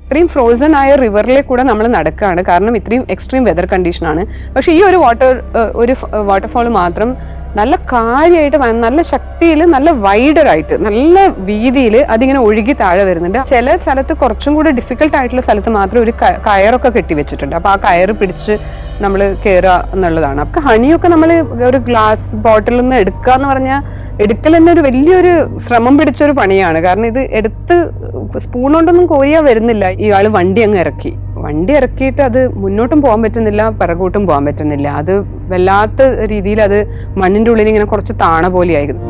ഇത്രയും ഫ്രോസൺ ആയ റിവറിലെ കൂടെ നമ്മൾ നടക്കുകയാണ്, കാരണം ഇത്രയും എക്സ്ട്രീം വെതർ കണ്ടീഷനാണ്. പക്ഷേ ഈ ഒരു വാട്ടർഫോൾ മാത്രം നല്ല കാര്യമായിട്ട് നല്ല ശക്തിയിൽ നല്ല വൈഡറായിട്ട് നല്ല വീതിയിൽ അതിങ്ങനെ ഒഴുകി താഴെ വരുന്നുണ്ട്. ചില സ്ഥലത്ത് കുറച്ചും കൂടി ഡിഫിക്കൽട്ട് ആയിട്ടുള്ള സ്ഥലത്ത് മാത്രം ഒരു കയറൊക്കെ കെട്ടി വെച്ചിട്ടുണ്ട്. അപ്പോൾ ആ കയറ് പിടിച്ച് നമ്മൾ കയറുക എന്നുള്ളതാണ്. അപ്പം ഹണിയൊക്കെ നമ്മൾ ഒരു ഗ്ലാസ് ബോട്ടിലിൽ നിന്ന് എടുക്കുക എന്ന് പറഞ്ഞാൽ എടുക്കൽ തന്നെ ഒരു വലിയൊരു ശ്രമം പിടിച്ചൊരു പണിയാണ്. കാരണം ഇത് എടുത്ത് സ്പൂൺ കൊണ്ടൊന്നും കോരിയാൽ വരുന്നില്ല. ഇയാൾ വണ്ടി അങ്ങ് ഇറക്കിയിട്ട് അത് മുന്നോട്ടും പോകാൻ പറ്റുന്നില്ല, പിറകോട്ടും പോകാൻ പറ്റുന്നില്ല. അത് വല്ലാത്ത രീതിയിൽ അത് മണ്ണിൻ്റെ ഉള്ളിൽ ഇങ്ങനെ കുറച്ച് താണ പോലെയായിരുന്നു.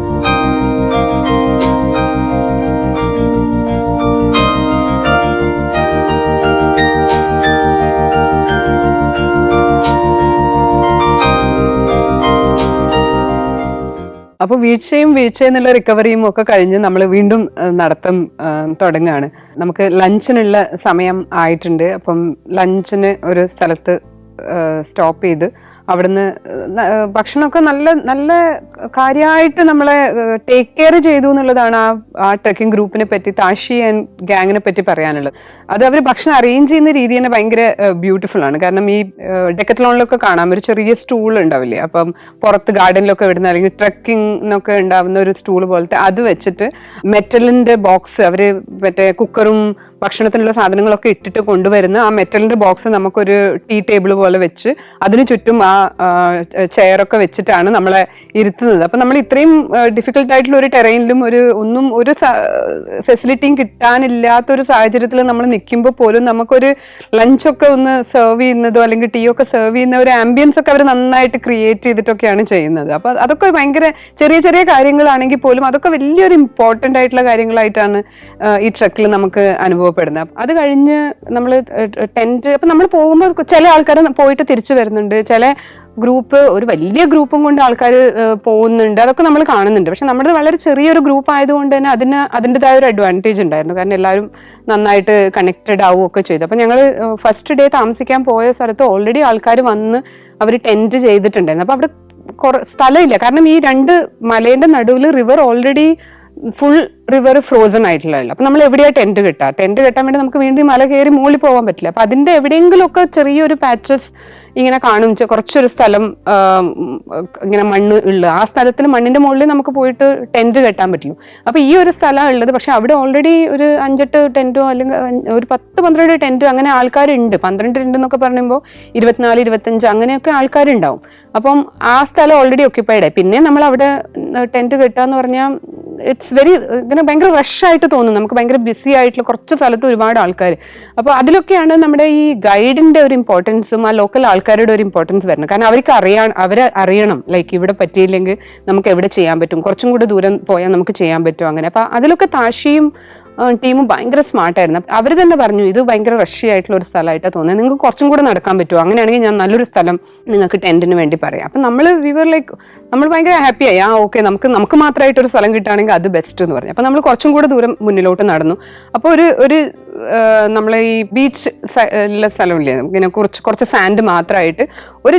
അപ്പോൾ വീഴ്ചയെന്നുള്ള റിക്കവറിയും ഒക്കെ കഴിഞ്ഞ് നമ്മൾ വീണ്ടും നടത്തം തുടങ്ങുകയാണ്. നമുക്ക് ലഞ്ചിനുള്ള സമയം ആയിട്ടുണ്ട്. അപ്പം ലഞ്ചിന് ഒരു സ്ഥലത്ത് സ്റ്റോപ്പ് ചെയ്ത് അവിടുന്ന് ഭക്ഷണമൊക്കെ നല്ല കാര്യമായിട്ട് നമ്മളെ ടേക്ക് കെയർ ചെയ്തു എന്നുള്ളതാണ് ആ ട്രെക്കിംഗ് ഗ്രൂപ്പിനെ പറ്റി, താഷി ആൻഡ് ഗ്യാങ്ങിനെ പറ്റി പറയാനുള്ളത്. അത് അവർ ഭക്ഷണം അറേഞ്ച് ചെയ്യുന്ന രീതി തന്നെ ഭയങ്കര ബ്യൂട്ടിഫുൾ ആണ്. കാരണം ഈ ഡെക്കത്ലോണിലൊക്കെ കാണാം ഒരു ചെറിയ സ്റ്റൂൾ ഉണ്ടാവില്ലേ, അപ്പം പുറത്ത് ഗാർഡനിലൊക്കെ വിടുന്ന അല്ലെങ്കിൽ ട്രെക്കിങ്ങിനൊക്കെ ഉണ്ടാവുന്ന ഒരു സ്റ്റൂൾ പോലത്തെ അത് വെച്ചിട്ട് മെറ്റലിൻ്റെ ബോക്സ് അവർ മറ്റേ കുക്കറും ഭക്ഷണത്തിനുള്ള സാധനങ്ങളൊക്കെ ഇട്ടിട്ട് കൊണ്ടുവരുന്ന ആ മെറ്റലിൻ്റെ ബോക്സ് നമുക്കൊരു ടീ ടേബിൾ പോലെ വെച്ച് അതിന് ചുറ്റും ആ ചെയറൊക്കെ വെച്ചിട്ടാണ് നമ്മളെ ഇരുത്തുന്നത്. അപ്പം നമ്മൾ ഇത്രയും ഡിഫിക്കൽട്ടായിട്ടുള്ള ഒരു ടെറൈനിലും ഒരു ഫെസിലിറ്റിയും കിട്ടാനില്ലാത്തൊരു സാഹചര്യത്തിൽ നമ്മൾ നിൽക്കുമ്പോൾ പോലും നമുക്കൊരു ലഞ്ചൊക്കെ ഒന്ന് സെർവ് ചെയ്യുന്നതോ അല്ലെങ്കിൽ ടീ ഒക്കെ സെർവ് ചെയ്യുന്ന ഒരു ആംബിയൻസ് ഒക്കെ അവർ നന്നായിട്ട് ക്രിയേറ്റ് ചെയ്തിട്ടൊക്കെയാണ് ചെയ്യുന്നത്. അപ്പോൾ അതൊക്കെ ഭയങ്കര ചെറിയ ചെറിയ കാര്യങ്ങളാണെങ്കിൽ പോലും അതൊക്കെ വലിയൊരു ഇമ്പോർട്ടൻ്റ് ആയിട്ടുള്ള കാര്യങ്ങളായിട്ടാണ് ഈ ട്രെക്കിൽ നമുക്ക് അനുഭവപ്പെടുന്നത്. അത് കഴിഞ്ഞ് നമ്മൾ ടെൻറ്റ് അപ്പം നമ്മൾ പോകുമ്പോൾ ചില ആൾക്കാർ പോയിട്ട് തിരിച്ചു വരുന്നുണ്ട്, ചില ഗ്രൂപ്പ് ഒരു വലിയ ഗ്രൂപ്പും കൊണ്ട് ആൾക്കാർ പോകുന്നുണ്ട്, അതൊക്കെ നമ്മൾ കാണുന്നുണ്ട്. പക്ഷെ നമ്മുടെ വളരെ ചെറിയൊരു ഗ്രൂപ്പ് ആയതുകൊണ്ട് തന്നെ അതിൻ്റെതായ ഒരു അഡ്വാൻറ്റേജ് ഉണ്ടായിരുന്നു. കാരണം എല്ലാവരും നന്നായിട്ട് കണക്റ്റഡ് ആവുകയൊക്കെ ചെയ്തു. അപ്പം ഞങ്ങൾ ഫസ്റ്റ് ഡേ താമസിക്കാൻ പോയ സ്ഥലത്ത് ഓൾറെഡി ആൾക്കാർ വന്ന് അവർ ടെൻറ്റ് ചെയ്തിട്ടുണ്ടായിരുന്നു. അപ്പം അവിടെ സ്ഥലമില്ല, കാരണം ഈ രണ്ട് മലേൻ്റെ നടുവിൽ river already full river frozen ആയിട്ടുള്ളതല്ല. അപ്പം നമ്മൾ എവിടെയാണ് ടെൻറ്റ് കെട്ടാൻ വേണ്ടി നമുക്ക് വീണ്ടും മല കയറി മുകളിൽ പോകാൻ പറ്റില്ല. അപ്പം അതിൻ്റെ എവിടെയെങ്കിലുമൊക്കെ ചെറിയൊരു പാച്ചസ് ഇങ്ങനെ കാണും, കുറച്ചൊരു സ്ഥലം ഇങ്ങനെ മണ്ണ് ഉള്ള ആ സ്ഥലത്തിൽ മണ്ണിൻ്റെ മുകളിൽ നമുക്ക് പോയിട്ട് ടെൻറ്റ് കെട്ടാൻ പറ്റുള്ളൂ. അപ്പോൾ ഈ ഒരു സ്ഥലമാണ് ഉള്ളത്. പക്ഷെ അവിടെ ഓൾറെഡി ഒരു 5-8 ടെൻറ്റോ അല്ലെങ്കിൽ ഒരു 10-12 ടെൻറ്റോ അങ്ങനെ ആൾക്കാരുണ്ട്. 12 ടെൻറ്റ് എന്നൊക്കെ പറയുമ്പോൾ 24-25 അങ്ങനെയൊക്കെ ആൾക്കാരുണ്ടാവും. അപ്പം ആ സ്ഥലം ഓൾറെഡി ഒക്യുപ്പൈഡായി. പിന്നെ നമ്മൾ അവിടെ ടെൻറ്റ് കെട്ടുക എന്ന് പറഞ്ഞാൽ ഇറ്റ്സ് വെരി ഇങ്ങനെ ഭയങ്കര റഷായിട്ട് തോന്നും. നമുക്ക് ഭയങ്കര ബിസി ആയിട്ടുള്ള കുറച്ച് സ്ഥലത്ത് ഒരുപാട് ആൾക്കാർ. അപ്പോൾ അതിലൊക്കെയാണ് നമ്മുടെ ഈ ഗൈഡിൻ്റെ ഒരു ഇമ്പോർട്ടൻസും ആ ലോക്കൽ ആൾക്കാരുടെ ഒരു ഇമ്പോർട്ടൻസ് വരുന്നത്. കാരണം അവരെ അറിയണം ലൈക്ക് ഇവിടെ പറ്റിയില്ലെങ്കിൽ നമുക്ക് എവിടെ ചെയ്യാൻ പറ്റും, കുറച്ചും കൂടി ദൂരം പോയാൽ നമുക്ക് ചെയ്യാൻ പറ്റും അങ്ങനെ. അപ്പോൾ അതിലൊക്കെ താഷിയും ടീമും ഭയങ്കര സ്മാർട്ടായിരുന്നു. അവർ തന്നെ പറഞ്ഞു ഇത് ഭയങ്കര റഷ്യായിട്ടുള്ള ഒരു സ്ഥലമായിട്ടാണ് തോന്നുന്നത്, നിങ്ങൾക്ക് കുറച്ചും കൂടെ നടക്കാൻ പറ്റുമോ, അങ്ങനെയാണെങ്കിൽ ഞാൻ നല്ലൊരു സ്ഥലം നിങ്ങൾക്ക് ടെൻറ്റിന് വേണ്ടി പറയാം. അപ്പം നമ്മൾ നമ്മൾ ഭയങ്കര ഹാപ്പിയായി. ഓക്കെ നമുക്ക് മാത്രമായിട്ടൊരു സ്ഥലം കിട്ടുകയാണെങ്കിൽ അത് ബെസ്റ്റ് എന്ന് പറഞ്ഞു. അപ്പം നമ്മൾ കുറച്ചും കൂടെ ദൂരം മുന്നിലോട്ട് നടന്നു. അപ്പോൾ ഒരു നമ്മളെ ഈ ബീച്ച് ഉള്ള സ്ഥലമില്ലേ, ഇങ്ങനെ കുറച്ച് സാൻഡ് മാത്രമായിട്ട് ഒരു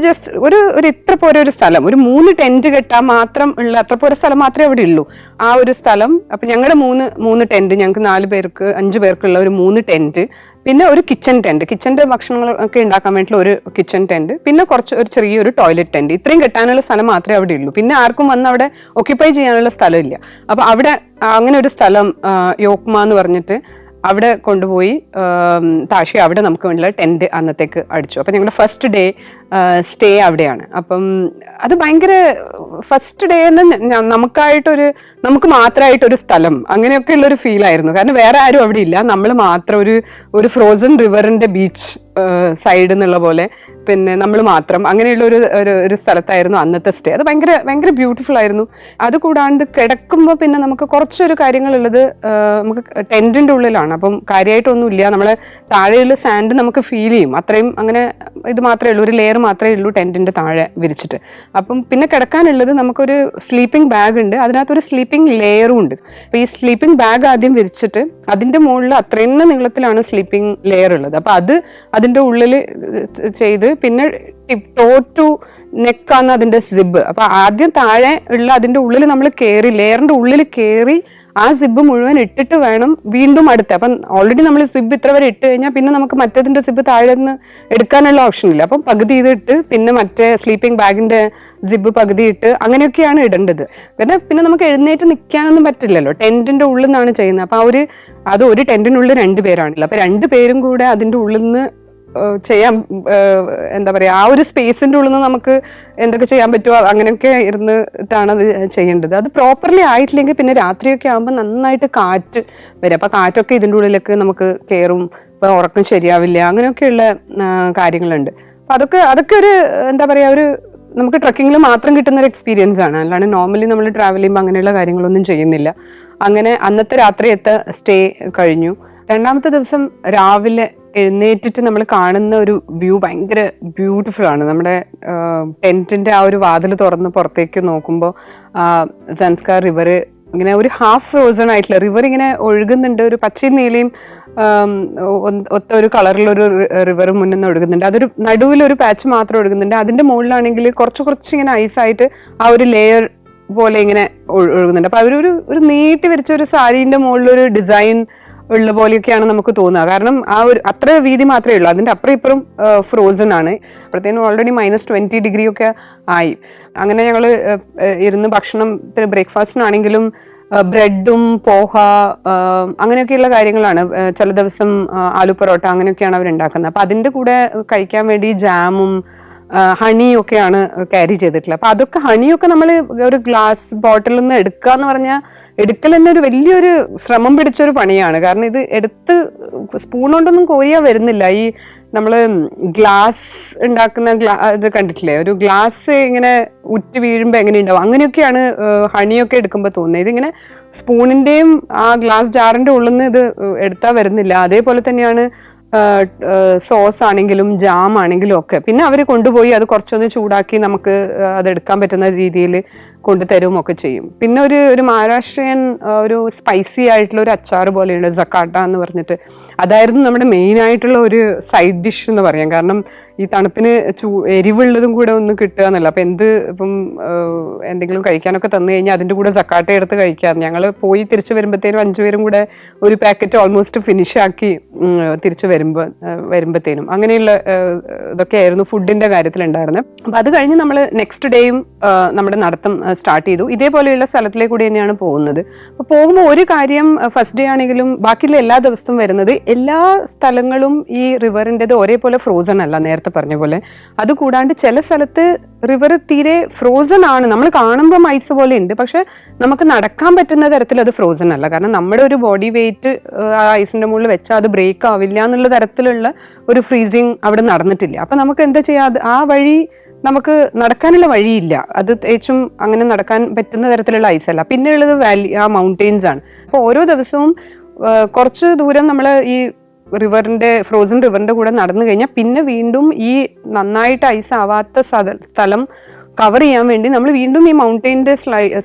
ഇത്ര പോരെ ഒരു സ്ഥലം, ഒരു 3 ടെൻറ്റ് കെട്ടാൻ മാത്രം ഉള്ള അത്ര പോരെ സ്ഥലം മാത്രമേ അവിടെ ഉള്ളൂ. ആ ഒരു സ്ഥലം അപ്പം ഞങ്ങളുടെ 3 ടെൻറ്റ്, ഞങ്ങൾക്ക് 5 പേർക്കുള്ള ഒരു 3 ടെൻറ്റ്, പിന്നെ ഒരു കിച്ചൻ്റെ ഭക്ഷണങ്ങളൊക്കെ ഉണ്ടാക്കാൻ വേണ്ടിയിട്ടുള്ള ഒരു കിച്ചൺ ടെൻറ്റ്, പിന്നെ ഒരു ചെറിയൊരു ടോയ്ലറ്റ് ടെൻറ്റ്, ഇത്രയും കെട്ടാനുള്ള സ്ഥലം മാത്രമേ അവിടെ ഉള്ളൂ. പിന്നെ ആർക്കും വന്ന് അവിടെ ഓക്യുപ്പൈ ചെയ്യാനുള്ള സ്ഥലമില്ല. അപ്പോൾ അവിടെ അങ്ങനെ ഒരു സ്ഥലം യോക്മ എന്ന് പറഞ്ഞിട്ട് അവിടെ കൊണ്ടുപോയി താഷി അവിടെ നമുക്ക് വേണ്ടിയുള്ള ടെൻറ്റ് അന്നത്തേക്ക് അടിച്ചു. അപ്പം ഞങ്ങളുടെ ഫസ്റ്റ് ഡേ സ്റ്റേ അവിടെയാണ്. അപ്പം അത് ഭയങ്കര ഫസ്റ്റ് ഡേ തന്നെ നമുക്ക് മാത്രമായിട്ടൊരു സ്ഥലം അങ്ങനെയൊക്കെ ഉള്ളൊരു ഫീലായിരുന്നു. കാരണം വേറെ ആരും അവിടെ ഇല്ല, നമ്മൾ മാത്രം ഒരു ഫ്രോസൺ റിവറിൻ്റെ ബീച്ച് സൈഡ് എന്നുള്ള പോലെ പിന്നെ നമ്മൾ മാത്രം അങ്ങനെയുള്ള ഒരു സ്ഥലത്തായിരുന്നു അന്നത്തെ സ്റ്റേ. അത് ഭയങ്കര ഭയങ്കര ബ്യൂട്ടിഫുൾ ആയിരുന്നു. അത് കൂടാണ്ട് കിടക്കുമ്പോൾ പിന്നെ നമുക്ക് കുറച്ചൊരു കാര്യങ്ങളുള്ളത് നമുക്ക് ടെൻറ്റിൻ്റെ ഉള്ളിലാണ്. അപ്പം കാര്യമായിട്ടൊന്നുമില്ല, നമ്മളെ താഴെയുള്ള സാൻഡ് നമുക്ക് ഫീൽ ചെയ്യും. അത്രയും അങ്ങനെ ഇത് മാത്രമേ ഉള്ളൂ, ഒരു ലെയർ മാത്രമേ ഉള്ളൂ ടെൻറ്റിൻ്റെ താഴെ വിരിച്ചിട്ട്. അപ്പം പിന്നെ കിടക്കാനുള്ളത് നമുക്കൊരു സ്ലീപ്പിംഗ് ബാഗ് ഉണ്ട്, അതിനകത്തൊരു സ്ലീപ്പിംഗ് ലെയറും ഉണ്ട്. അപ്പോൾ ഈ സ്ലീപ്പിംഗ് ബാഗ് ആദ്യം വിരിച്ചിട്ട് അതിൻ്റെ മുകളിൽ അത്രയും നീളത്തിലാണ് സ്ലീപ്പിംഗ് ലെയർ ഉള്ളത്. അപ്പോൾ അതിൻ്റെ ഉള്ളിൽ ചെയ്ത് പിന്നെ ടോ ടു നെക്കാണ് അതിൻ്റെ സിബ്. അപ്പോൾ ആദ്യം താഴെ ഉള്ള അതിൻ്റെ ഉള്ളിൽ നമ്മൾ കയറി ലെയറിൻ്റെ ഉള്ളിൽ കയറി ആ സിബ് മുഴുവൻ ഇട്ടിട്ട് വേണം വീണ്ടും അടുത്ത്. അപ്പം ഓൾറെഡി നമ്മൾ സിബ് ഇത്ര വരെ ഇട്ട് കഴിഞ്ഞാൽ പിന്നെ നമുക്ക് മറ്റേതിന്റെ സിബ് താഴെ നിന്ന് എടുക്കാനുള്ള ഓപ്ഷൻ ഇല്ല. അപ്പം പകുതി ഇതിട്ട് പിന്നെ മറ്റേ സ്ലീപ്പിംഗ് ബാഗിന്റെ സിബ് പകുതി ഇട്ട് അങ്ങനെയൊക്കെയാണ് ഇടേണ്ടത്. പിന്നെ നമുക്ക് എഴുന്നേറ്റ് നിൽക്കാനൊന്നും പറ്റില്ലല്ലോ, ടെന്റിന്റെ ഉള്ളിൽ നിന്നാണ് ചെയ്യുന്നത്. അപ്പൊ അത് ഒരു ടെന്റിനുള്ളിൽ 2 പേരാണല്ലോ. അപ്പൊ 2 പേരും കൂടെ അതിന്റെ ഉള്ളിൽ നിന്ന് ചെയ്യാൻ എന്താ പറയാ, ആ ഒരു സ്പേസിന്റെ ഉള്ളിൽ നിന്ന് നമുക്ക് എന്തൊക്കെ ചെയ്യാൻ പറ്റുമോ അങ്ങനെയൊക്കെ ഇരുന്നിട്ടാണ് അത് ചെയ്യേണ്ടത്. അത് പ്രോപ്പർലി ആയിട്ടില്ലെങ്കിൽ പിന്നെ രാത്രിയൊക്കെ ആകുമ്പോൾ നന്നായിട്ട് കാറ്റ് വരും. അപ്പൊ കാറ്റൊക്കെ ഇതിൻ്റെ ഉള്ളിലേക്ക് നമുക്ക് കയറും, ഇപ്പൊ ഉറക്കം ശരിയാവില്ല, അങ്ങനെയൊക്കെയുള്ള കാര്യങ്ങളുണ്ട്. അപ്പൊ അതൊക്കെ ഒരു എന്താ പറയാ, ഒരു നമുക്ക് ട്രക്കിങ്ങിൽ മാത്രം കിട്ടുന്ന ഒരു എക്സ്പീരിയൻസ് ആണ്. അല്ലാണ്ട് നോർമലി നമ്മൾ ട്രാവൽ ചെയ്യുമ്പോൾ അങ്ങനെയുള്ള കാര്യങ്ങളൊന്നും ചെയ്യുന്നില്ല. അങ്ങനെ അന്നത്തെ രാത്രിയത്തെ സ്റ്റേ കഴിഞ്ഞു. രണ്ടാമത്തെ ദിവസം രാവിലെ എഴുന്നേറ്റിട്ട് നമ്മൾ കാണുന്ന ഒരു വ്യൂ ഭയങ്കര ബ്യൂട്ടിഫുൾ ആണ്. നമ്മുടെ ടെന്റിന്റെ ആ ഒരു വാതിൽ തുറന്ന് പുറത്തേക്ക് നോക്കുമ്പോൾ സൻസ്കാർ റിവർ ഇങ്ങനെ ഒരു ഹാഫ് ഫ്രോസൺ ആയിട്ടുള്ള റിവർ ഇങ്ങനെ ഒഴുകുന്നുണ്ട്. ഒരു പച്ചയും നീലയും ഒത്ത ഒരു കളറിലൊരു റിവർ മുന്നിൽ നിന്ന് ഒഴുകുന്നുണ്ട്. അതൊരു നടുവിലൊരു പാച്ച് മാത്രം ഒഴുകുന്നുണ്ട്. അതിന്റെ മുകളിലാണെങ്കിൽ കുറച്ച് ഇങ്ങനെ ഐസായിട്ട് ആ ഒരു ലെയർ പോലെ ഇങ്ങനെ ഒഴുകുന്നുണ്ട്. അപ്പൊ അവരൊരു നീട്ടി വരച്ച ഒരു സാരീന്റെ മുകളിലൊരു ഡിസൈൻ ഉള്ള പോലെയൊക്കെയാണ് നമുക്ക് തോന്നുക. കാരണം ആ ഒരു അത്ര വീതി മാത്രമേ ഉള്ളൂ, അതിന്റെ അപ്പുറം ഇപ്പുറം ഫ്രോസൺ ആണ്. അപ്പോഴത്തേനും ഓൾറെഡി -20 ഡിഗ്രി ഒക്കെ ആയി. അങ്ങനെ ഞങ്ങൾ ഇരുന്ന് ഭക്ഷണത്തിന് ബ്രേക്ക്ഫാസ്റ്റിനാണെങ്കിലും ബ്രെഡും പോഹ അങ്ങനെയൊക്കെയുള്ള കാര്യങ്ങളാണ്. ചില ദിവസം ആലു പൊറോട്ട അങ്ങനെയൊക്കെയാണ് അവർ ഉണ്ടാക്കുന്നത്. അപ്പൊ അതിന്റെ കൂടെ കഴിക്കാൻ വേണ്ടി ജാമും ഹണിയൊക്കെയാണ് ക്യാരി ചെയ്തിട്ടുള്ളത്. അപ്പൊ അതൊക്കെ ഹണിയൊക്കെ നമ്മൾ ഒരു ഗ്ലാസ് ബോട്ടിലിൽ നിന്ന് എടുക്കുക എന്ന് പറഞ്ഞാൽ എടുക്കൽ തന്നെ ഒരു വലിയൊരു ശ്രമം പിടിച്ചൊരു പണിയാണ്. കാരണം ഇത് എടുത്ത് സ്പൂൺ കൊണ്ടൊന്നും കോരിയാ വരുന്നില്ല. ഈ നമ്മൾ ഗ്ലാസ് ഉണ്ടാക്കുന്ന ഇത് കണ്ടിട്ടില്ലേ, ഒരു ഗ്ലാസ് ഇങ്ങനെ ഉറ്റ് വീഴുമ്പോൾ എങ്ങനെ ഉണ്ടാവും, അങ്ങനെയൊക്കെയാണ് ഹണിയൊക്കെ എടുക്കുമ്പോൾ തോന്നുന്നത്. ഇതിങ്ങനെ സ്പൂണിന്റെയും ആ ഗ്ലാസ് ജാറിന്റെ ഉള്ളിൽ നിന്ന് ഇത് എടുത്താൽ വരുന്നില്ല. അതേപോലെ തന്നെയാണ് സോസ് ആണെങ്കിലും ജാം ആണെങ്കിലും ഒക്കെ. പിന്നെ അവർ കൊണ്ടുപോയി അത് കുറച്ചൊന്ന് ചൂടാക്കി നമുക്ക് അതെടുക്കാൻ പറ്റുന്ന രീതിയിൽ കൊണ്ടുതരും ഒക്കെ ചെയ്യും. പിന്നെ ഒരു മഹാരാഷ്ട്രീയൻ ഒരു സ്പൈസി ആയിട്ടുള്ള ഒരു അച്ചാർ പോലെയുണ്ട്, സക്കാട്ട എന്ന് പറഞ്ഞിട്ട്. അതായിരുന്നു നമ്മുടെ മെയിൻ ആയിട്ടുള്ള ഒരു സൈഡ് ഡിഷ് എന്ന് പറയാം. കാരണം ഈ തണുപ്പിന് എരിവുള്ളതും കൂടെ ഒന്ന് കിട്ടുക എന്നല്ല. അപ്പം ഇപ്പം എന്തെങ്കിലും കഴിക്കാനൊക്കെ തന്നു കഴിഞ്ഞാൽ അതിൻ്റെ കൂടെ സക്കാട്ട എടുത്ത് കഴിക്കാം. ഞങ്ങൾ പോയി തിരിച്ചു വരുമ്പോഴത്തേനും 5 പേരും കൂടെ ഒരു പാക്കറ്റ് ഓൾമോസ്റ്റ് ഫിനിഷ് ആക്കി തിരിച്ചു വരുമ്പോഴത്തേനും അങ്ങനെയുള്ള ഇതൊക്കെയായിരുന്നു ഫുഡിന്റെ കാര്യത്തിലുണ്ടായിരുന്നത്. അപ്പം അത് കഴിഞ്ഞ് നമ്മൾ നെക്സ്റ്റ് ഡേയും നമ്മുടെ നടത്തം സ്റ്റാർട്ട് ചെയ്തു. ഇതേപോലെയുള്ള സ്ഥലത്തിലേക്ക് കൂടി തന്നെയാണ് പോകുന്നത്. അപ്പോൾ പോകുമ്പോൾ ഒരു കാര്യം, ഫസ്റ്റ് ഡേ ആണെങ്കിലും ബാക്കിയുള്ള എല്ലാ ദിവസവും വരുന്നത് എല്ലാ സ്ഥലങ്ങളും ഈ റിവറിൻ്റെത് ഒരേപോലെ ഫ്രോസൺ അല്ല, നേരത്തെ പറഞ്ഞ പോലെ. അതുകൂടാണ്ട് ചില സ്ഥലത്ത് റിവർ തീരെ ഫ്രോസൺ ആണ്, നമ്മൾ കാണുമ്പോൾ ഐസ് പോലെ ഉണ്ട്, പക്ഷെ നമുക്ക് നടക്കാൻ പറ്റുന്ന തരത്തിൽ അത് ഫ്രോസൺ അല്ല. കാരണം നമ്മുടെ ഒരു ബോഡി വെയിറ്റ് ആ ഐസിന്റെ മുകളിൽ വെച്ചാൽ അത് ബ്രേക്ക് ആവില്ല എന്നുള്ള തരത്തിലുള്ള ഒരു ഫ്രീസിങ് അവിടെ നടന്നിട്ടില്ല. അപ്പൊ നമുക്ക് എന്താ ചെയ്യാ, ആ വഴി നമുക്ക് നടക്കാനുള്ള വഴിയില്ല. അത് തേച്ചും അങ്ങനെ നടക്കാൻ പറ്റുന്ന തരത്തിലുള്ള ഐസല്ല. പിന്നെ ഉള്ളത് ആ മൗണ്ടെയിൻസ് ആണ്. അപ്പോൾ ഓരോ ദിവസവും കുറച്ച് ദൂരം നമ്മൾ ഈ ഫ്രോസൺ റിവറിന്റെ കൂടെ നടന്നു കഴിഞ്ഞാൽ പിന്നെ വീണ്ടും ഈ നന്നായിട്ട് ഐസ് ആവാത്ത സ്ഥലം കവർ ചെയ്യാൻ വേണ്ടി നമ്മൾ വീണ്ടും ഈ മൗണ്ടെയിൻ്റെ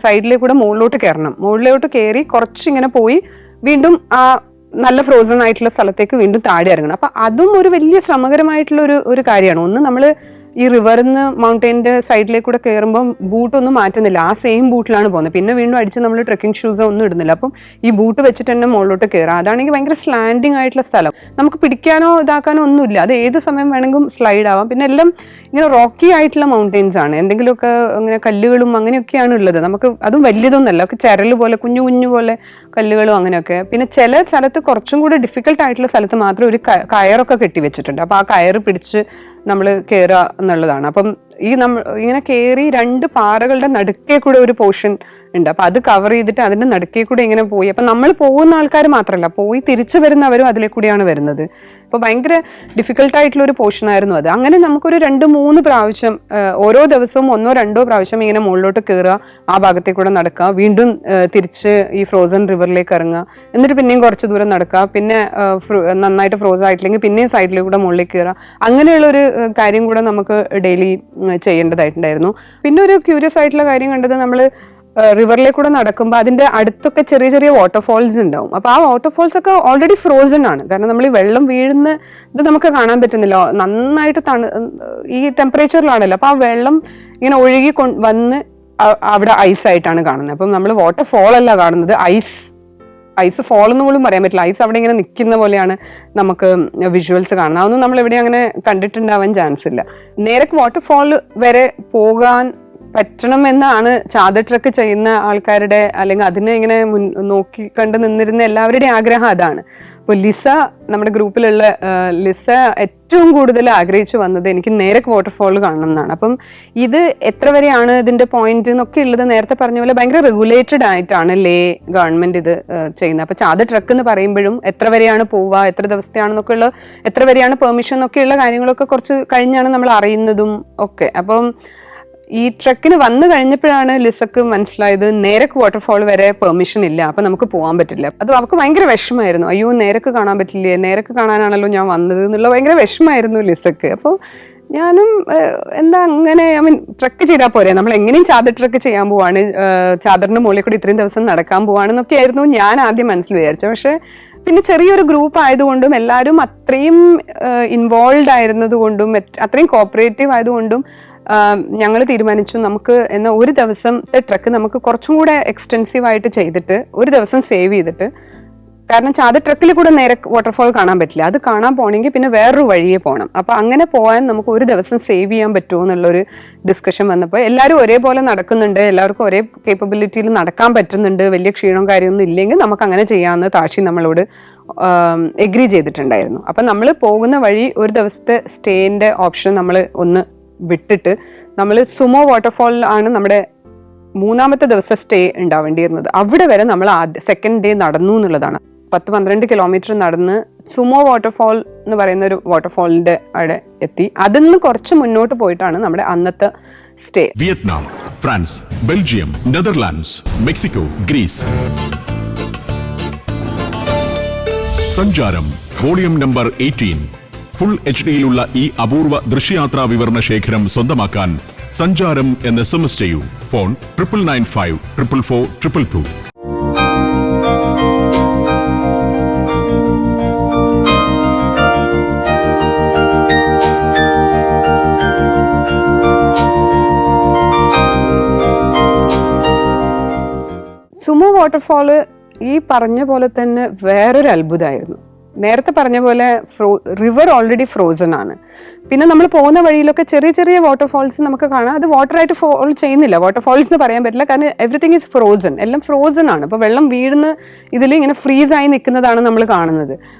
സൈഡിലേക്ക് കൂടെ മുകളിലോട്ട് കയറണം. മുകളിലോട്ട് കയറി കുറച്ചിങ്ങനെ പോയി വീണ്ടും ആ നല്ല ഫ്രോസൺ ആയിട്ടുള്ള സ്ഥലത്തേക്ക് വീണ്ടും താഴെ ഇറങ്ങണം. അപ്പൊ അതും ഒരു വലിയ ശ്രമകരമായിട്ടുള്ള ഒരു കാര്യമാണ്. ഒന്ന് നമ്മൾ ഈ റിവറിൽ നിന്ന് മൗണ്ടെയിൻ്റെ സൈഡിലേക്ക് കൂടെ കയറുമ്പോൾ ബൂട്ടൊന്നും മാറ്റുന്നില്ല, ആ സെയിം ബൂട്ടിലാണ് പോകുന്നത്. പിന്നെ വീണ്ടും അടിച്ച് നമ്മൾ ട്രെക്കിംഗ് ഷൂസ് ഒന്നും ഇടുന്നില്ല. അപ്പം ഈ ബൂട്ട് വെച്ചിട്ട് തന്നെ മുകളിലോട്ട് കയറാം. അതാണെങ്കിൽ ഭയങ്കര സ്ലാൻഡിങ് ആയിട്ടുള്ള സ്ഥലം, നമുക്ക് പിടിക്കാനോ ഇതാക്കാനോ ഒന്നുമില്ല, അത് ഏത് സമയം വേണമെങ്കിലും സ്ലൈഡ് ആവാം. പിന്നെ എല്ലാം ഇങ്ങനെ റോക്കി ആയിട്ടുള്ള മൗണ്ടെയിൻസ് ആണ്, എന്തെങ്കിലുമൊക്കെ അങ്ങനെ കല്ലുകളും അങ്ങനെയൊക്കെയാണ് ഉള്ളത്. നമുക്ക് അതും വലിയതൊന്നുമല്ല, ഒക്കെ ചരല് പോലെ കുഞ്ഞു കുഞ്ഞു പോലെ കല്ലുകളും അങ്ങനെയൊക്കെ. പിന്നെ ചില സ്ഥലത്ത് കുറച്ചും കൂടെ ഡിഫിക്കൽട്ട് ആയിട്ടുള്ള സ്ഥലത്ത് മാത്രം ഒരു കയറൊക്കെ കെട്ടി വെച്ചിട്ടുണ്ട്. അപ്പോൾ ആ കയറ് പിടിച്ച് നമ്മൾ കയറുക എന്നുള്ളതാണ്. അപ്പം ഇങ്ങനെ കയറി 2 പാറകളുടെ നടുക്കേ കൂടെ ഒരു പോർഷൻ ഉണ്ട്. അപ്പൊ അത് കവർ ചെയ്തിട്ട് അതിന്റെ നടുക്കേ കൂടെ ഇങ്ങനെ പോയി. അപ്പൊ നമ്മൾ പോകുന്ന ആൾക്കാർ മാത്രമല്ല, പോയി തിരിച്ചു വരുന്നവരും അതിലെ കൂടിയാണ് വരുന്നത്. അപ്പൊ ഭയങ്കര ഡിഫിക്കൽട്ടായിട്ടുള്ള ഒരു പോർഷൻ ആയിരുന്നു അത്. അങ്ങനെ നമുക്കൊരു 2-3 പ്രാവശ്യം ഓരോ ദിവസവും 1-2 പ്രാവശ്യം ഇങ്ങനെ മുകളിലോട്ട് കയറുക, ആ ഭാഗത്തേ കൂടെ നടക്കുക, വീണ്ടും തിരിച്ച് ഈ ഫ്രോസൺ റിവറിലേക്ക് ഇറങ്ങുക, എന്നിട്ട് പിന്നെയും കുറച്ച് ദൂരം നടക്കുക, പിന്നെ നന്നായിട്ട് ഫ്രോസ് ആയിട്ടില്ലെങ്കിൽ പിന്നെയും സൈഡിലേക്ക് കൂടെ മുകളിലേക്ക് കയറുക. അങ്ങനെയുള്ള ഒരു കാര്യം കൂടെ നമുക്ക് ഡെയിലി ചെയ്യേണ്ടതായിട്ടുണ്ടായിരുന്നു. പിന്നെ ഒരു ക്യൂരിയസ് ആയിട്ടുള്ള കാര്യം കണ്ടത്, നമ്മൾ റിവറിലേക്ക് കൂടെ നടക്കുമ്പോൾ അതിന്റെ അടുത്തൊക്കെ ചെറിയ ചെറിയ വാട്ടർഫോൾസ് ഉണ്ടാവും. അപ്പൊ ആ വാട്ടർഫോൾസ് ഒക്കെ ഓൾറെഡി ഫ്രോസൺ ആണ്. കാരണം നമ്മൾ ഈ വെള്ളം വീഴുന്ന ഇത് നമുക്ക് കാണാൻ പറ്റുന്നില്ല, നന്നായിട്ട് ഈ ടെമ്പറേച്ചറിലാണല്ലോ. അപ്പൊ ആ വെള്ളം ഇങ്ങനെ ഒഴുകി വന്ന് അവിടെ ഐസ് ആയിട്ടാണ് കാണുന്നത്. അപ്പം നമ്മൾ വാട്ടർഫോൾ അല്ല കാണുന്നത്, ഐസ് ഐസ് ഫോൾ എന്ന് പോലും പറയാൻ പറ്റില്ല. ഐസ് അവിടെ ഇങ്ങനെ നിൽക്കുന്ന പോലെയാണ് നമുക്ക് വിഷ്വൽസ് കാണുന്നത്. അതൊന്നും നമ്മൾ എവിടെ അങ്ങനെ കണ്ടിട്ടുണ്ടാവാൻ ചാൻസ് ഇല്ല. നേരക്ക് വാട്ടർഫോൾ വരെ പോകാൻ പറ്റണം എന്നാണ് ചാദർ ട്രക്ക് ചെയ്യുന്ന ആൾക്കാരുടെ, അല്ലെങ്കിൽ അതിനെ ഇങ്ങനെ നോക്കി കണ്ട് നിന്നിരുന്ന എല്ലാവരുടെയും ആഗ്രഹം അതാണ്. അപ്പോൾ ലിസ, നമ്മുടെ ഗ്രൂപ്പിലുള്ള ലിസ ഏറ്റവും കൂടുതൽ ആഗ്രഹിച്ചു വന്നത് എനിക്ക് നേരക്ക് വാട്ടർഫോൾ കാണണം എന്നാണ്. അപ്പം ഇത് എത്ര വരെയാണ് ഇതിന്റെ പോയിന്റ് എന്നൊക്കെ ഉള്ളത് നേരത്തെ പറഞ്ഞ പോലെ ഭയങ്കര റെഗുലേറ്റഡ് ആയിട്ടാണ് ലേ ഗവൺമെന്റ് ഇത് ചെയ്യുന്നത്. അപ്പൊ ചാദർ ട്രക്ക് എന്ന് പറയുമ്പോഴും എത്ര വരെയാണ് പോവുക, എത്ര ദിവസത്തെയാണെന്നൊക്കെ ഉള്ള, എത്ര വരെയാണ് പെർമിഷൻ എന്നൊക്കെയുള്ള കാര്യങ്ങളൊക്കെ കുറച്ച് കഴിഞ്ഞാണ് നമ്മൾ അറിയുന്നതും ഒക്കെ. അപ്പം ഈ ട്രക്കിന് വന്നു കഴിഞ്ഞപ്പോഴാണ് ലിസക്ക് മനസ്സിലായത് നേരക്ക് വാട്ടർഫോൾ വരെ പെർമിഷൻ ഇല്ല, അപ്പൊ നമുക്ക് പോകാൻ പറ്റില്ല. അത് അവർക്ക് ഭയങ്കര വിഷമായിരുന്നു. അയ്യോ നേരക്ക് കാണാൻ പറ്റില്ലേ, നേരക്ക് കാണാനാണല്ലോ ഞാൻ വന്നത് എന്നുള്ള ഭയങ്കര വിഷമായിരുന്നു ലിസക്ക്. അപ്പോൾ ഞാനും എന്താ അങ്ങനെ, ഐ മീൻ ട്രക്ക് ചെയ്താൽ പോരെ, നമ്മൾ എങ്ങനെയും ചാദർ ട്രക്ക് ചെയ്യാൻ പോവാണ്, ചാദറിന്റെ മുകളിൽ കൂടി ഇത്രയും ദിവസം നടക്കാൻ പോവാണെന്നൊക്കെ ആയിരുന്നു ഞാൻ ആദ്യം മനസ്സിൽ വിചാരിച്ചത്. പക്ഷെ പിന്നെ ചെറിയൊരു ഗ്രൂപ്പ് ആയതുകൊണ്ടും എല്ലാവരും അത്രയും ഇൻവോൾവ് ആയിരുന്നത് കൊണ്ടും അത്രയും കോപ്പറേറ്റീവ് ആയതുകൊണ്ടും ഞങ്ങൾ തീരുമാനിച്ചു നമുക്ക് എന്നാൽ ഒരു ദിവസത്തെ ട്രക്ക് നമുക്ക് കുറച്ചും കൂടെ എക്സ്റ്റെൻസീവ് ആയിട്ട് ചെയ്തിട്ട് ഒരു ദിവസം സേവ് ചെയ്തിട്ട്, കാരണം ചാദർ ട്രക്കിൽ കൂടെ നേരെ വാട്ടർഫോൾ കാണാൻ പറ്റില്ല, അത് കാണാൻ പോകണമെങ്കിൽ പിന്നെ വേറൊരു വഴിയെ പോകണം. അപ്പോൾ അങ്ങനെ പോകാൻ നമുക്ക് ഒരു ദിവസം സേവ് ചെയ്യാൻ പറ്റുമോ എന്നുള്ളൊരു ഡിസ്കഷൻ വന്നപ്പോൾ എല്ലാവരും ഒരേപോലെ നടക്കുന്നുണ്ട്, എല്ലാവർക്കും ഒരേ കേപ്പബിലിറ്റിയിൽ നടക്കാൻ പറ്റുന്നുണ്ട്, വലിയ ക്ഷീണവും കാര്യമൊന്നും ഇല്ലെങ്കിൽ നമുക്ക് അങ്ങനെ ചെയ്യാമെന്ന് താഷി നമ്മളോട് എഗ്രി ചെയ്തിട്ടുണ്ടായിരുന്നു. അപ്പം നമ്മൾ പോകുന്ന വഴി ഒരു ദിവസത്തെ സ്റ്റേൻ്റെ ഓപ്ഷൻ നമ്മൾ ഒന്ന് വിട്ടിട്ട് നമ്മൾ സുമോ വാട്ടർഫോളിൽ ആണ് നമ്മുടെ മൂന്നാമത്തെ ദിവസം സ്റ്റേ ഉണ്ടാവേണ്ടിയിരുന്നത്. അവിടെ വരെ നമ്മൾ സെക്കൻഡ് ഡേ നടന്നു എന്നുള്ളതാണ്. 10-12 കിലോമീറ്റർ നടന്ന് സുമോ വാട്ടർഫോൾ എന്ന് പറയുന്ന ഒരു വാട്ടർഫോളിന്റെ അവിടെ എത്തി. അതിൽ നിന്ന് കുറച്ച് മുന്നോട്ട് പോയിട്ടാണ് നമ്മുടെ അന്നത്തെ stay. Vietnam, France, Belgium, Netherlands, Mexico, Greece. Sancharam volume number 18. Full HD-യിലുള്ള ഈ അപൂർവ ദൃശ്യയാത്രാ വിവരണ ശേഖരം സ്വന്തമാക്കാൻ സഞ്ചാരം എന്ന് SMS ചെയ്യൂ. ഫോൺ 9995 444 222. സുമോ വാട്ടർഫോള് ഈ പറഞ്ഞ പോലെ തന്നെ വേറൊരു അത്ഭുതമായിരുന്നു. നേരത്തെ പറഞ്ഞ പോലെ റിവർ ഓൾറെഡി ഫ്രോസൺ ആണ്. പിന്നെ നമ്മൾ പോകുന്ന വഴിയിലൊക്കെ ചെറിയ ചെറിയ വാട്ടർഫോൾസ് നമുക്ക് കാണാം. അത് വാട്ടറായിട്ട് ഫോൾ ചെയ്യുന്നില്ല, വാട്ടർഫോൾസ് എന്ന് പറയാൻ പറ്റില്ല, കാരണം എവറിത്തിങ് ഈസ് ഫ്രോസൺ, എല്ലാം ഫ്രോസൺ ആണ്. അപ്പോൾ വെള്ളം വീഴുന്ന ഇതിൽ ഇങ്ങനെ ഫ്രീസായി നിൽക്കുന്നതാണ് നമ്മൾ കാണുന്നത്.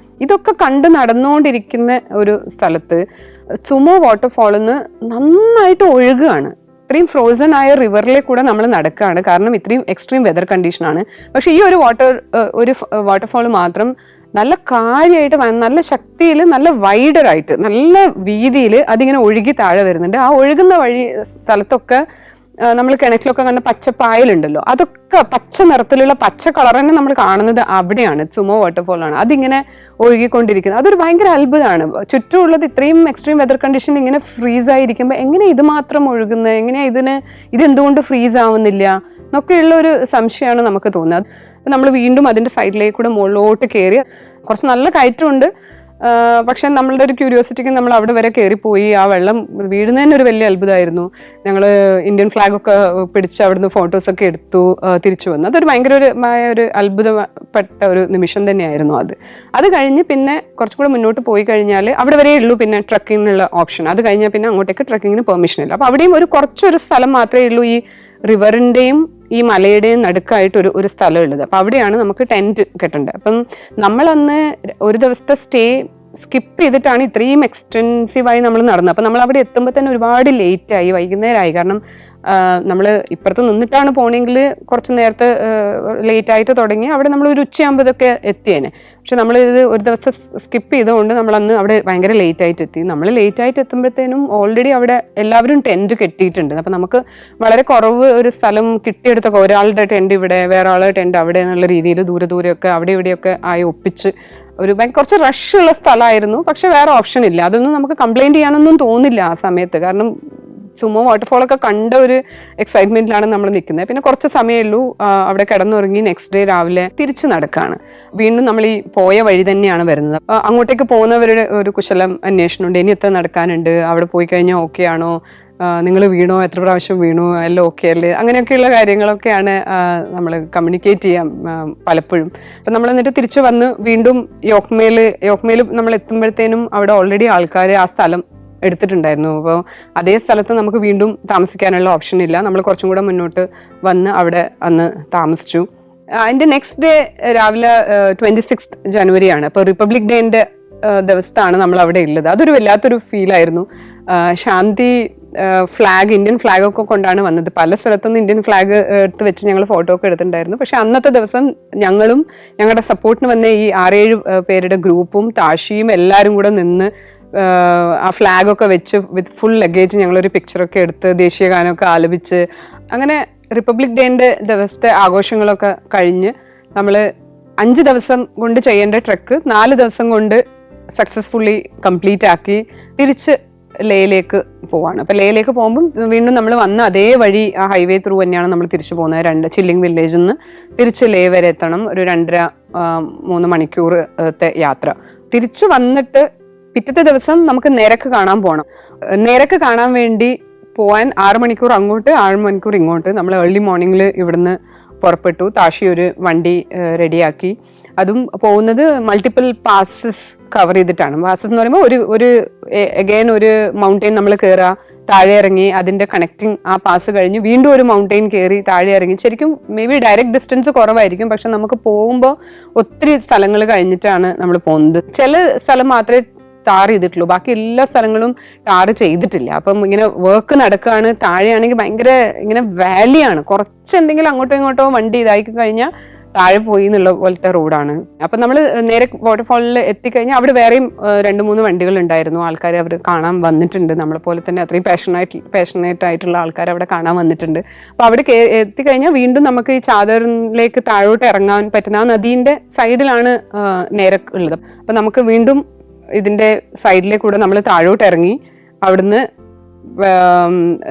ഇതൊക്കെ കണ്ട് നടന്നുകൊണ്ടിരിക്കുന്ന ഒരു സ്ഥലത്ത് സുമോ വാട്ടർഫോളിൽ നിന്ന് നന്നായിട്ട് ഒഴുകുകയാണ്. ഇത്രയും ഫ്രോസൺ ആയ റിവറിലെ കൂടെ നമ്മൾ നടക്കുകയാണ്, കാരണം ഇത്രയും എക്സ്ട്രീം വെതർ കണ്ടീഷനാണ്. പക്ഷെ ഈ ഒരു വാട്ടർഫോൾ മാത്രം നല്ല കാര്യമായിട്ട്, നല്ല ശക്തിയിൽ, നല്ല വൈഡറായിട്ട്, നല്ല വീതിയിൽ അതിങ്ങനെ ഒഴുകി താഴെ വരുന്നുണ്ട്. ആ ഒഴുകുന്ന വഴി സ്ഥലത്തൊക്കെ നമ്മൾ കിണറ്റിലൊക്കെ കണ്ട പച്ചപ്പായലുണ്ടല്ലോ, അതൊക്കെ പച്ച നിറത്തിലുള്ള പച്ച കളർ തന്നെ നമ്മൾ കാണുന്നത് അവിടെയാണ്, സുമോ വാട്ടർഫോളാണ്. അതിങ്ങനെ ഒഴുകിക്കൊണ്ടിരിക്കുന്നത്. അതൊരു ഭയങ്കര അത്ഭുതമാണ്. ചുറ്റുമുള്ളത് ഇത്രയും എക്സ്ട്രീം വെതർ കണ്ടീഷൻ ഇങ്ങനെ ഫ്രീസായിരിക്കുമ്പോൾ എങ്ങനെ ഇത് മാത്രം ഒഴുകുന്നത്, എങ്ങനെയാണ് ഇതെന്തുകൊണ്ട് ഫ്രീസ് ആവുന്നില്ല എന്നൊക്കെയുള്ള ഒരു സംശയമാണ് നമുക്ക് തോന്നുന്നത്. നമ്മൾ വീണ്ടും അതിൻ്റെ സൈഡിലേക്ക് കൂടെ മുകളിലോട്ട് കയറി, കുറച്ച് നല്ല കയറ്റമുണ്ട്, പക്ഷെ നമ്മളുടെ ഒരു ക്യൂരിയോസിറ്റിക്ക് നമ്മൾ അവിടെ വരെ കയറിപ്പോയി. ആ വെള്ളം വീഴുന്നതിന് ഒരു വലിയ അത്ഭുതമായിരുന്നു. ഞങ്ങൾ ഇന്ത്യൻ ഫ്ലാഗൊക്കെ പിടിച്ച് അവിടുന്ന് ഫോട്ടോസൊക്കെ എടുത്തു തിരിച്ചു വന്നു. അതൊരു ഭയങ്കരമായ ഒരു അത്ഭുതപ്പെട്ട ഒരു നിമിഷം തന്നെയായിരുന്നു അത്. അത് കഴിഞ്ഞ് പിന്നെ കുറച്ചുകൂടെ മുന്നോട്ട് പോയി കഴിഞ്ഞാൽ അവിടെ വരെ ഉള്ളൂ പിന്നെ ട്രക്കിങ്ങിനുള്ള ഓപ്ഷൻ. അത് കഴിഞ്ഞാൽ പിന്നെ അങ്ങോട്ടേക്ക് ട്രക്കിങ്ങിന് പെർമിഷൻ ഇല്ല. അപ്പോൾ അവിടെയും കുറച്ചൊരു സ്ഥലം മാത്രമേ ഉള്ളൂ ഈ റിവറിൻ്റെയും ഈ മലയുടെയും നടുക്കായിട്ട് ഒരു സ്ഥലം ഉള്ളത്. അപ്പം അവിടെയാണ് നമുക്ക് ടെൻറ്റ് കെട്ടേണ്ടത്. അപ്പം നമ്മളന്ന് ഒരു ദിവസത്തെ സ്റ്റേ സ്കിപ്പ് ചെയ്തിട്ടാണ് ഇത്രയും എക്സ്റ്റെൻസീവായി നമ്മൾ നടന്നത്. അപ്പം നമ്മൾ അവിടെ എത്തുമ്പോൾ തന്നെ ഒരുപാട് ലേറ്റായി, വൈകുന്നേരമായി. കാരണം നമ്മൾ ഇപ്പുറത്ത് നിന്നിട്ടാണ് പോകണമെങ്കിൽ കുറച്ച് നേരത്തെ ലേറ്റായിട്ട് തുടങ്ങി അവിടെ നമ്മൾ ഒരു ഉച്ചയാകുമ്പോഴൊക്കെ എത്തിയേനെ. പക്ഷെ നമ്മൾ ഇത് ഒരു ദിവസം സ്കിപ്പ് ചെയ്തുകൊണ്ട് നമ്മളന്ന് അവിടെ ഭയങ്കര ലേറ്റായിട്ട് എത്തി. നമ്മൾ ലേറ്റായിട്ട് എത്തുമ്പോഴത്തേനും ഓൾറെഡി അവിടെ എല്ലാവരും ടെൻറ്റ് കെട്ടിയിട്ടുണ്ട്. അപ്പം നമുക്ക് വളരെ കുറവ് ഒരു സ്ഥലം കിട്ടിയെടുത്തൊക്കെ, ഒരാളുടെ ടെൻറ്റ് ഇവിടെ, വേറെ ആളുടെ ടെൻറ്റ് അവിടെ എന്നുള്ള രീതിയിൽ ദൂരെയൊക്കെ അവിടെ ഇവിടെയൊക്കെ ആയി ഒപ്പിച്ച് ഒരു കുറച്ച് റഷുള്ള സ്ഥലമായിരുന്നു. പക്ഷെ വേറെ ഓപ്ഷൻ ഇല്ല. അതൊന്നും നമുക്ക് കംപ്ലൈൻറ്റ് ചെയ്യാനൊന്നും തോന്നില്ല ആ സമയത്ത്. കാരണം സുമോ വാട്ടർഫോളൊക്കെ കണ്ട ഒരു എക്സൈറ്റ്മെന്റിലാണ് നമ്മൾ നിൽക്കുന്നത്. പിന്നെ കുറച്ച് സമയമുള്ളൂ അവിടെ കിടന്നുറങ്ങി നെക്സ്റ്റ് ഡേ രാവിലെ തിരിച്ചു നടക്കുകയാണ്. വീണ്ടും നമ്മൾ ഈ പോയ വഴി തന്നെയാണ് വരുന്നത്. അങ്ങോട്ടേക്ക് പോകുന്നവരുടെ ഒരു കുശലം അന്വേഷണമുണ്ട്. ഇനി എത്ര നടക്കാനുണ്ട്, അവിടെ പോയി കഴിഞ്ഞാൽ ഓക്കെ ആണോ, നിങ്ങൾ വീണോ, എത്ര പ്രാവശ്യം വീണു, എല്ലാം ഓക്കെ അല്ലേ, അങ്ങനെയൊക്കെയുള്ള കാര്യങ്ങളൊക്കെയാണ് നമ്മൾ കമ്മ്യൂണിക്കേറ്റ് ചെയ്യാം പലപ്പോഴും. അപ്പം നമ്മൾ എന്നിട്ട് തിരിച്ചു വന്ന് വീണ്ടും യോക്മേൽ നമ്മൾ എത്തുമ്പോഴത്തേനും അവിടെ ഓൾറെഡി ആൾക്കാർ ആ സ്ഥലം എടുത്തിട്ടുണ്ടായിരുന്നു. അപ്പോൾ അതേ സ്ഥലത്ത് നമുക്ക് വീണ്ടും താമസിക്കാനുള്ള ഓപ്ഷൻ ഇല്ല. നമ്മൾ കുറച്ചും കൂടെ മുന്നോട്ട് വന്ന് അവിടെ അന്ന് താമസിച്ചു. അതിൻ്റെ നെക്സ്റ്റ് ഡേ രാവിലെ 26 ജനുവരിയാണ്. അപ്പോൾ റിപ്പബ്ലിക് ഡേൻ്റെ ദിവസത്താണ് നമ്മൾ അവിടെ ഉള്ളത്. അതൊരു വല്ലാത്തൊരു ഫീലായിരുന്നു. ശാന്തി ഫ്ലാഗ്, ഇന്ത്യൻ ഫ്ലാഗൊക്കെ കൊണ്ടാണ് വന്നത്. പല സ്ഥലത്തുനിന്ന് ഇന്ത്യൻ ഫ്ലാഗ് എടുത്ത് വെച്ച് ഞങ്ങൾ ഫോട്ടോ ഒക്കെ എടുത്തിട്ടുണ്ടായിരുന്നു. പക്ഷെ അന്നത്തെ ദിവസം ഞങ്ങളും ഞങ്ങളുടെ സപ്പോർട്ടിന് വന്ന ഈ 6-7 പേരുടെ ഗ്രൂപ്പും താഷിയും എല്ലാവരും കൂടെ നിന്ന് ആ ഫ്ലാഗൊക്കെ വെച്ച് വിത്ത് ഫുൾ ലഗേജ് ഞങ്ങളൊരു പിക്ചറൊക്കെ എടുത്ത് ദേശീയ ഗാനമൊക്കെ ആലപിച്ച് അങ്ങനെ റിപ്പബ്ലിക് ഡേൻ്റെ ദിവസത്തെ ആഘോഷങ്ങളൊക്കെ കഴിഞ്ഞ് നമ്മൾ 5 ദിവസം കൊണ്ട് ചെയ്യേണ്ട ട്രെക്ക് 4 ദിവസം കൊണ്ട് സക്സസ്ഫുള്ളി കംപ്ലീറ്റ് ആക്കി തിരിച്ച് ലേയിലേക്ക് പോവാണ്. അപ്പോൾ ലേയിലേക്ക് പോകുമ്പം വീണ്ടും നമ്മൾ വന്ന അതേ വഴി ആ ഹൈവേ ത്രൂ തന്നെയാണ് നമ്മൾ തിരിച്ചു പോകുന്നത്. ചില്ലിങ് വില്ലേജിൽ നിന്ന് തിരിച്ച് ലേ വരെ എത്തണം. ഒരു 2.5-3 മണിക്കൂറത്തെ യാത്ര. തിരിച്ച് വന്നിട്ട് പിറ്റത്തെ ദിവസം നമുക്ക് നേരക്ക് കാണാൻ പോകണം. നേരക്ക് കാണാൻ വേണ്ടി പോകാൻ 6 മണിക്കൂർ അങ്ങോട്ട് 6 മണിക്കൂർ ഇങ്ങോട്ട്. നമ്മൾ ഏർലി മോർണിംഗിൽ ഇവിടുന്ന് പുറപ്പെട്ടു. താഷി ഒരു വണ്ടി റെഡിയാക്കി. അതും പോകുന്നത് മൾട്ടിപ്പിൾ പാസസ് കവർ ചെയ്തിട്ടാണ്. പാസസ് എന്ന് പറയുമ്പോൾ ഒരു മൗണ്ടെയിൻ നമ്മൾ കയറുക, താഴെ ഇറങ്ങി, അതിൻ്റെ കണക്റ്റിംഗ് ആ പാസ് കഴിഞ്ഞ് വീണ്ടും ഒരു മൗണ്ടെയിൻ കയറി താഴെ ഇറങ്ങി. ശരിക്കും മേ ബി ഡയറക്റ്റ് ഡിസ്റ്റൻസ് കുറവായിരിക്കും, പക്ഷെ നമുക്ക് പോകുമ്പോൾ ഒത്തിരി സ്ഥലങ്ങൾ കഴിഞ്ഞിട്ടാണ് നമ്മൾ പോകുന്നത്. ചില സ്ഥലം മാത്രമേ ടാർ ചെയ്തിട്ടുള്ളൂ, ബാക്കി എല്ലാ സ്ഥലങ്ങളും ടാർ ചെയ്തിട്ടില്ല. അപ്പം ഇങ്ങനെ വർക്ക് നടക്കുകയാണ്. താഴെയാണെങ്കിൽ ഭയങ്കര ഇങ്ങനെ വാലിയാണ്. കുറച്ച് എന്തെങ്കിലും അങ്ങോട്ടോ ഇങ്ങോട്ടോ വണ്ടി ഇതാക്കി കഴിഞ്ഞാൽ താഴെ പോയി എന്നുള്ള പോലത്തെ റോഡാണ്. അപ്പം നമ്മൾ നേരെ വാട്ടർഫാളിൽ എത്തിക്കഴിഞ്ഞാൽ അവിടെ വേറെയും 2-3 വണ്ടികൾ ഉണ്ടായിരുന്നു. ആൾക്കാർ അവർ കാണാൻ വന്നിട്ടുണ്ട്. നമ്മളെ പോലെ തന്നെ അത്രയും പാഷനേറ്റ് ആയിട്ടുള്ള ആൾക്കാർ അവിടെ കാണാൻ വന്നിട്ടുണ്ട്. അപ്പോൾ അവിടെ എത്തിക്കഴിഞ്ഞാൽ വീണ്ടും നമുക്ക് ഈ ചാദറിലേക്ക് താഴോട്ട് ഇറങ്ങാൻ പറ്റുന്ന ആ നദീൻ്റെ സൈഡിലാണ് നേരെ ഉള്ളത്. അപ്പം നമുക്ക് വീണ്ടും ഇതിൻ്റെ സൈഡിലേക്കൂടെ നമ്മൾ താഴോട്ട് ഇറങ്ങി അവിടുന്ന്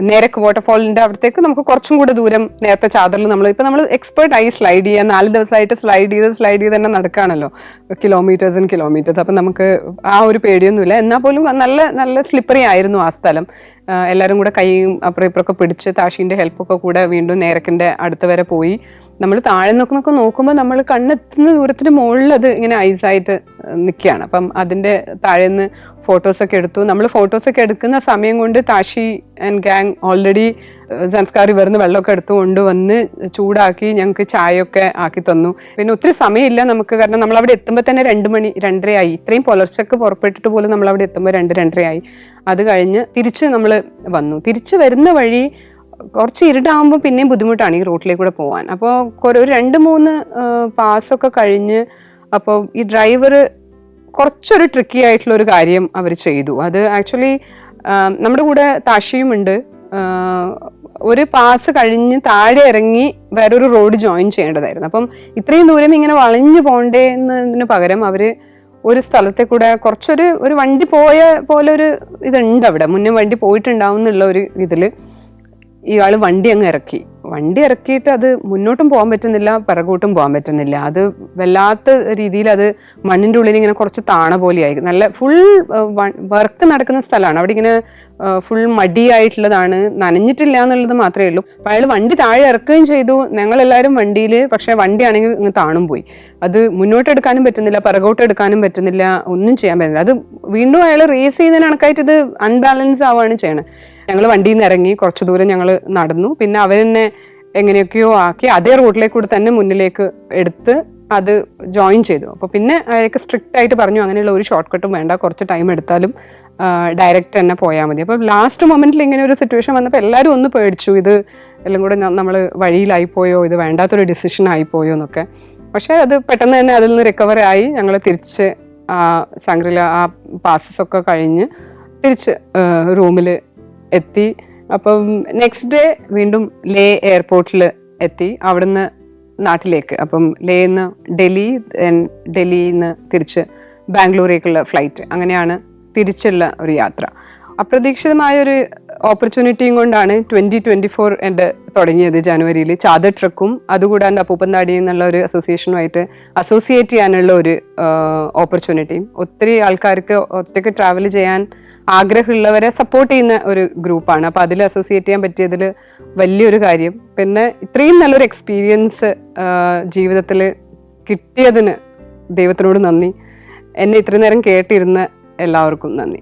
നേരക്ക് വാട്ടർഫാളിൻ്റെ അവിടത്തേക്ക് നമുക്ക് കുറച്ചും കൂടെ ദൂരം നേരത്തെ ചാദറിൽ നമ്മൾ എക്സ്പേർട്ടായി സ്ലൈഡ് ചെയ്യാൻ 4 ദിവസമായിട്ട് സ്ലൈഡ് ചെയ്ത് തന്നെ നടക്കുകയാണല്ലോ, കിലോമീറ്റേഴ്സ്. അപ്പം നമുക്ക് ആ ഒരു പേടിയൊന്നുമില്ല. എന്നാൽ പോലും നല്ല നല്ല സ്ലിപ്പറി ആയിരുന്നു ആ സ്ഥലം. എല്ലാവരും കൂടെ കൈയും അപ്പുറം ഇപ്പുറമൊക്കെ പിടിച്ച് താഷീൻ്റെ ഹെൽപ്പൊക്കെ കൂടെ വീണ്ടും നേരക്കിൻ്റെ അടുത്ത് വരെ പോയി. നമ്മൾ താഴെ നോക്കുമ്പോൾ നമ്മൾ കണ്ണെത്തുന്ന ദൂരത്തിന് മുകളിൽ അത് ഇങ്ങനെ ഐസായിട്ട് നിൽക്കുകയാണ്. അപ്പം അതിൻ്റെ താഴേന്ന് ഫോട്ടോസൊക്കെ എടുത്തു. നമ്മൾ ഫോട്ടോസൊക്കെ എടുക്കുന്ന സമയം കൊണ്ട് Tashi and gang already Sanskar ഇവരുന്ന് വെള്ളമൊക്കെ എടുത്തു കൊണ്ടുവന്ന് ചൂടാക്കി ഞങ്ങൾക്ക് ചായയൊക്കെ ആക്കി തന്നു. പിന്നെ ഒത്തിരി സമയമില്ല നമുക്ക്, കാരണം നമ്മളവിടെ എത്തുമ്പോൾ തന്നെ 2-2:30 ആയി. ഇത്രയും പുലർച്ചക്ക് പുറപ്പെട്ടിട്ട് പോലും നമ്മളവിടെ എത്തുമ്പോൾ 2-2:30 ആയി. അത് കഴിഞ്ഞ് തിരിച്ച് നമ്മൾ വന്നു. തിരിച്ച് വരുന്ന വഴി കുറച്ച് ഇരുട്ടാകുമ്പോൾ പിന്നെയും ബുദ്ധിമുട്ടാണ് ഈ റോട്ടിലേക്ക് കൂടെ പോകാൻ. അപ്പോൾ ഒരു 2-3 പാസൊക്കെ കഴിഞ്ഞ് അപ്പോൾ ഈ ഡ്രൈവർ കുറച്ചൊരു ട്രിക്കി ആയിട്ടുള്ള ഒരു കാര്യം അവർ ചെയ്തു. അത് ആക്ച്വലി നമ്മുടെ കൂടെ താഷിയുമുണ്ട്. ഒരു പാസ് കഴിഞ്ഞ് താഴെ ഇറങ്ങി വേറൊരു റോഡ് ജോയിൻ ചെയ്യേണ്ടതായിരുന്നു. അപ്പം ഇത്രയും ദൂരം ഇങ്ങനെ വളഞ്ഞു പോകണ്ടേ എന്നതിന് പകരം അവർ ഒരു സ്ഥലത്തെ കൂടെ ഒരു വണ്ടി പോയ പോലെ ഒരു ഇതുണ്ട് അവിടെ, മുന്നേ വണ്ടി പോയിട്ടുണ്ടാവും എന്നുള്ള ഒരു ഇതിൽ ഇയാൾ വണ്ടി ഇറക്കിയിട്ട് അത് മുന്നോട്ടും പോകാൻ പറ്റുന്നില്ല, പിറകോട്ടും പോകാൻ പറ്റുന്നില്ല. അത് വല്ലാത്ത രീതിയിൽ അത് മണ്ണിൻ്റെ ഉള്ളിൽ ഇങ്ങനെ കുറച്ച് താണ പോലെയായി. നല്ല ഫുൾ വർക്ക് നടക്കുന്ന സ്ഥലമാണ്. അവിടെ ഇങ്ങനെ ഫുൾ മടിയായിട്ടുള്ളതാണ്, നനഞ്ഞിട്ടില്ല എന്നുള്ളത് മാത്രമേ ഉള്ളൂ. അപ്പോൾ അയാൾ വണ്ടി താഴെ ഇറക്കുകയും ചെയ്തു. ഞങ്ങളെല്ലാവരും വണ്ടിയിൽ, പക്ഷേ വണ്ടിയാണെങ്കിൽ ഇങ്ങ് താണും പോയി. അത് മുന്നോട്ടെടുക്കാനും പറ്റുന്നില്ല, പിറകോട്ട് എടുക്കാനും പറ്റുന്നില്ല, ഒന്നും ചെയ്യാൻ പറ്റുന്നില്ല. അത് വീണ്ടും അയാൾ റേസ് ചെയ്യുന്നതിന് കണക്കായിട്ട് ഇത് അൺബാലൻസ് ആവുകയാണ് ചെയ്യണത്. ഞങ്ങൾ വണ്ടിയിൽ നിന്ന് ഇറങ്ങി കുറച്ച് ദൂരം ഞങ്ങൾ നടന്നു. പിന്നെ അവരെന്നെ എങ്ങനെയൊക്കെയോ ആക്കി അതേ റോഡിലേക്ക് കൂടെ തന്നെ മുന്നിലേക്ക് എടുത്ത് അത് ജോയിൻ ചെയ്തു. അപ്പോൾ പിന്നെ അവരൊക്കെ സ്ട്രിക്റ്റ് ആയിട്ട് പറഞ്ഞു അങ്ങനെയുള്ള ഒരു ഷോർട്ട് കട്ടും വേണ്ട, കുറച്ച് ടൈം എടുത്താലും ഡയറക്റ്റ് തന്നെ പോയാൽ മതി. അപ്പോൾ ലാസ്റ്റ് മൊമെൻറ്റിൽ ഇങ്ങനെ ഒരു സിറ്റുവേഷൻ വന്നപ്പോൾ എല്ലാവരും ഒന്ന് പേടിച്ചു, ഇത് എല്ലാം കൂടെ നമ്മൾ വഴിയിലായിപ്പോയോ, ഇത് വേണ്ടാത്തൊരു ഡിസിഷൻ ആയിപ്പോയോ എന്നൊക്കെ. പക്ഷേ അത് പെട്ടെന്ന് തന്നെ അതിൽ നിന്ന് റിക്കവർ ആയി. ഞങ്ങൾ തിരിച്ച് സംഗ്രില ആ പാസസൊക്കെ കഴിഞ്ഞ് തിരിച്ച് റൂമിൽ എത്തി. അപ്പം നെക്സ്റ്റ് ഡേ വീണ്ടും ലേ എയർപോർട്ടിൽ എത്തി. അവിടുന്ന് നാട്ടിലേക്ക്. അപ്പം ലേയിൽ നിന്ന് ഡൽഹിയിൽ നിന്ന് തിരിച്ച് ബാംഗ്ലൂരേക്കുള്ള ഫ്ലൈറ്റ്. അങ്ങനെയാണ് തിരിച്ചുള്ള ഒരു യാത്ര. അപ്രതീക്ഷിതമായൊരു ഓപ്പർച്യൂണിറ്റിയും കൊണ്ടാണ് 2024 എൻ്റെ തുടങ്ങിയത് ജനുവരിയിൽ. ചാദർ ട്രക്കും അതുകൂടാണ്ട് അപ്പൂപ്പന്താടി എന്നുള്ള ഒരു അസോസിയേഷനുമായിട്ട് അസോസിയേറ്റ് ചെയ്യാനുള്ള ഒരു ഓപ്പർച്യൂണിറ്റിയും, ഒത്തിരി ആൾക്കാർക്ക് ഒറ്റയ്ക്ക് ട്രാവൽ ചെയ്യാൻ ആഗ്രഹമുള്ളവരെ സപ്പോർട്ട് ചെയ്യുന്ന ഒരു ഗ്രൂപ്പാണ്. അപ്പോൾ അതിൽ അസോസിയേറ്റ് ചെയ്യാൻ പറ്റിയതിൽ വലിയൊരു കാര്യം. പിന്നെ ഇത്രയും നല്ലൊരു എക്സ്പീരിയൻസ് ജീവിതത്തിൽ കിട്ടിയതിന് ദൈവത്തിനോട് നന്ദി. എന്നെ ഇത്രയും നേരം കേട്ടിരുന്ന എല്ലാവർക്കും നന്ദി.